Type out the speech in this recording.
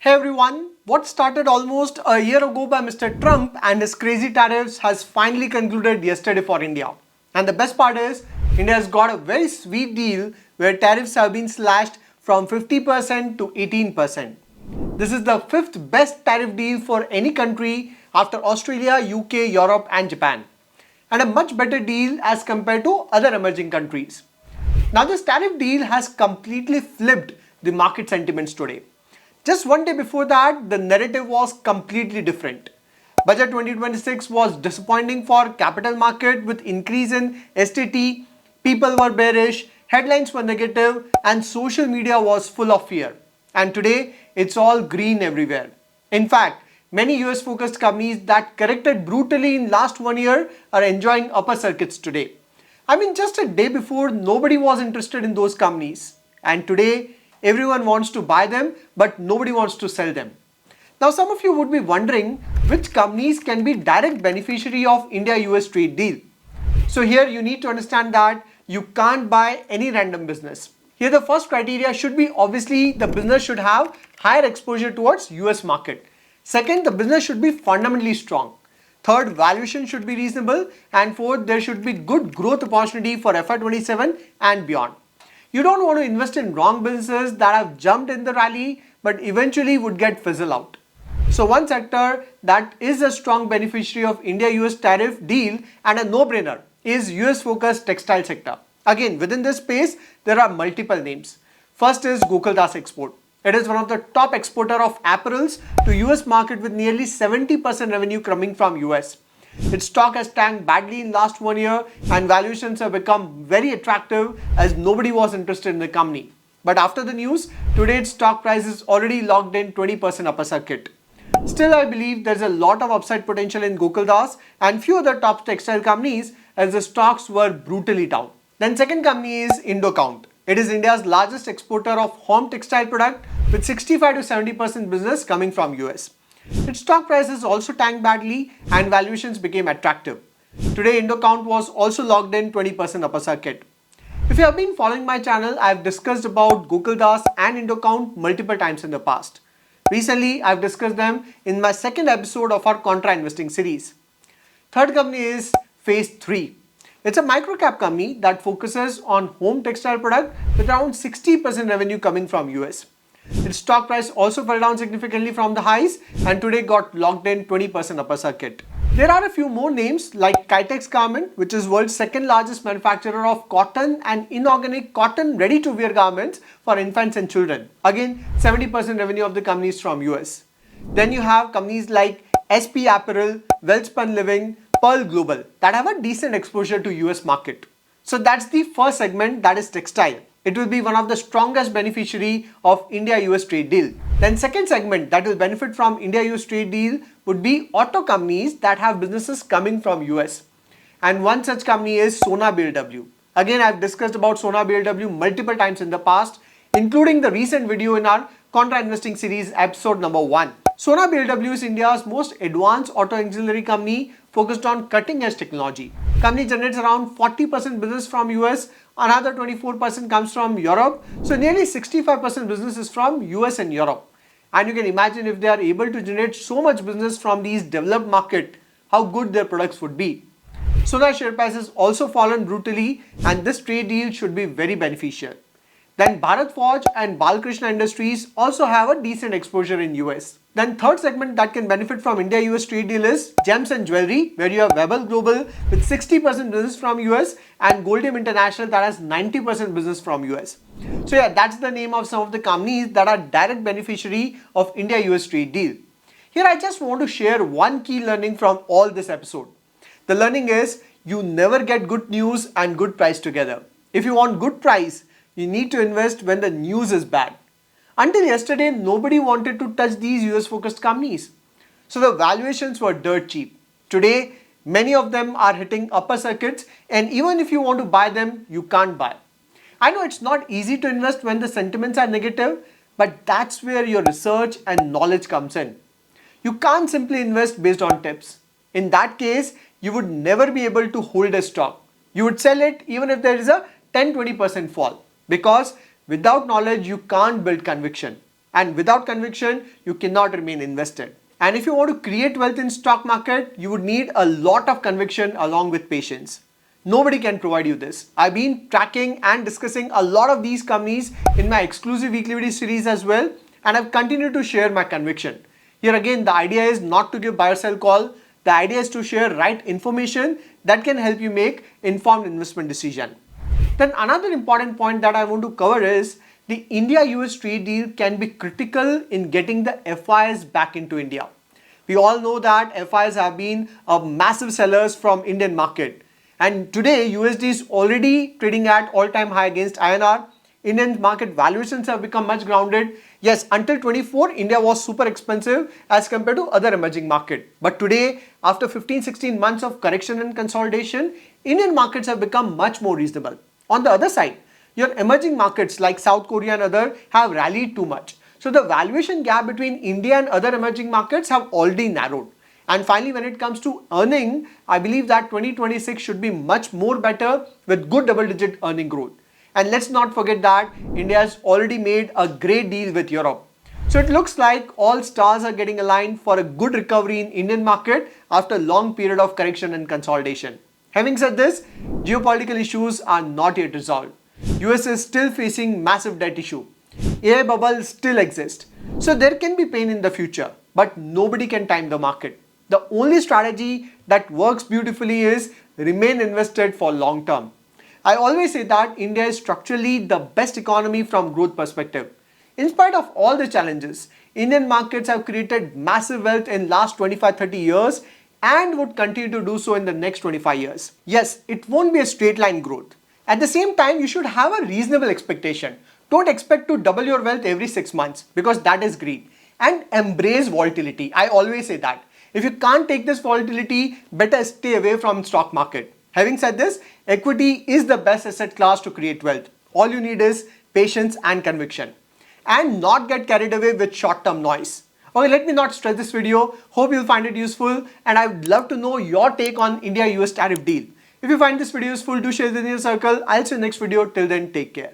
Hey everyone, what started almost a year ago by Mr. Trump and his crazy tariffs has finally concluded yesterday for India. And the best part is, India has got a very sweet deal where tariffs have been slashed from 50% to 18%. This is the fifth best tariff deal for any country after Australia, UK, Europe and Japan. And a much better deal as compared to other emerging countries. Now this tariff deal has completely flipped the market sentiments today. Just one day before that, the narrative was completely different. Budget 2026 was disappointing for capital market with increase in STT, people were bearish, headlines were negative and social media was full of fear. And today, it's all green everywhere. In fact, many US focused companies that corrected brutally in last 1 year are enjoying upper circuits today. I mean, just a day before, nobody was interested in those companies. And today, everyone wants to buy them, but nobody wants to sell them. Now, some of you would be wondering which companies can be direct beneficiary of India-US trade deal. So here you need to understand that you can't buy any random business. Here the first criteria should be obviously the business should have higher exposure towards US market. Second, the business should be fundamentally strong. Third, valuation should be reasonable. And fourth, there should be good growth opportunity for FY27 and beyond. You don't want to invest in wrong businesses that have jumped in the rally but eventually would get fizzle out. So one sector that is a strong beneficiary of India-US tariff deal and a no-brainer is US-focused textile sector. Again, within this space, there are multiple names. First is Gokaldas Export. It is one of the top exporter of apparels to US market with nearly 70% revenue coming from US. Its stock has tanked badly in last 1 year and valuations have become very attractive as nobody was interested in the company. But after the news, today its stock price is already locked in 20% upper circuit. Still, I believe there's a lot of upside potential in Gokaldas and few other top textile companies as the stocks were brutally down. Then second company is Indocount. It is India's largest exporter of home textile product with 65 to 70% business coming from US. Its stock prices also tanked badly and valuations became attractive. Today, Indocount was also locked in 20% upper circuit. If you have been following my channel, I have discussed about Gokaldas and Indocount multiple times in the past. Recently, I have discussed them in my second episode of our Contra Investing series. Third company is Phase 3. It's a microcap company that focuses on home textile product with around 60% revenue coming from US. Its stock price also fell down significantly from the highs and today got locked in 20% upper circuit. There are a few more names like Kitex Garment, which is world's second largest manufacturer of cotton and inorganic cotton ready-to-wear garments for infants and children. Again, 70% revenue of the company is from US. Then you have companies like SP Apparel, Wellspun Living, Pearl Global that have a decent exposure to US market. So that's the first segment, that is textile. It will be one of the strongest beneficiary of India-US trade deal. Then second segment that will benefit from India-US trade deal would be auto companies that have businesses coming from US. And one such company is Sona BLW. Again, I've discussed about Sona BLW multiple times in the past, including the recent video in our Contra Investing series episode number 1. Sona BLW is India's most advanced auto auxiliary company focused on cutting edge technology. Company generates around 40% business from US, another 24% comes from Europe. So nearly 65% business is from US and Europe. And you can imagine if they are able to generate so much business from these developed market, how good their products would be. Sona share price has also fallen brutally and this trade deal should be very beneficial. Then Bharat Forge and Balkrishna Industries also have a decent exposure in US. Then third segment that can benefit from India-US trade deal is gems and jewelry, where you have Webel Global with 60% business from US and Goldium International that has 90% business from US. So yeah, that's the name of some of the companies that are direct beneficiary of India-US trade deal. Here I just want to share one key learning from all this episode. The learning is you never get good news and good price together. If you want good price, you need to invest when the news is bad. Until yesterday, nobody wanted to touch these US focused companies. So the valuations were dirt cheap. Today, many of them are hitting upper circuits and even if you want to buy them, you can't buy. I know it's not easy to invest when the sentiments are negative, but that's where your research and knowledge comes in. You can't simply invest based on tips. In that case, you would never be able to hold a stock. You would sell it even if there is a 10-20% fall because without knowledge, you can't build conviction. And without conviction, you cannot remain invested. And if you want to create wealth in stock market, you would need a lot of conviction along with patience. Nobody can provide you this. I've been tracking and discussing a lot of these companies in my exclusive weekly video series as well, and I've continued to share my conviction. Here again, the idea is not to give buy or sell call. The idea is to share right information that can help you make informed investment decision. Then another important point that I want to cover is the India-US trade deal can be critical in getting the FIs back into India. We all know that FIs have been massive sellers from Indian market. And today USD is already trading at all-time high against INR. Indian market valuations have become much grounded. Yes, until 24, India was super expensive as compared to other emerging market. But today, after 15-16 months of correction and consolidation, Indian markets have become much more reasonable. On the other side, your emerging markets like South Korea and other have rallied too much. So the valuation gap between India and other emerging markets have already narrowed. And finally, when it comes to earning, I believe that 2026 should be much more better with good double-digit earning growth. And let's not forget that India has already made a great deal with Europe. So it looks like all stars are getting aligned for a good recovery in Indian market after a long period of correction and consolidation. Having said this, geopolitical issues are not yet resolved. US is still facing massive debt issue. AI bubble still exists. So there can be pain in the future, but nobody can time the market. The only strategy that works beautifully is remain invested for long term. I always say that India is structurally the best economy from growth perspective. In spite of all the challenges, Indian markets have created massive wealth in last 25-30 years and would continue to do so in the next 25 years. Yes, it won't be a straight line growth. At the same time, you should have a reasonable expectation. Don't expect to double your wealth every 6 months because that is greed. And embrace volatility. I always say that. If you can't take this volatility, better stay away from stock market. Having said this, equity is the best asset class to create wealth. All you need is patience and conviction. And not get carried away with short-term noise. Okay, let me not stress this video. Hope you'll find it useful and I would love to know your take on India-US tariff deal. If you find this video useful, do share it in your circle. I'll see you in the next video. Till then, take care.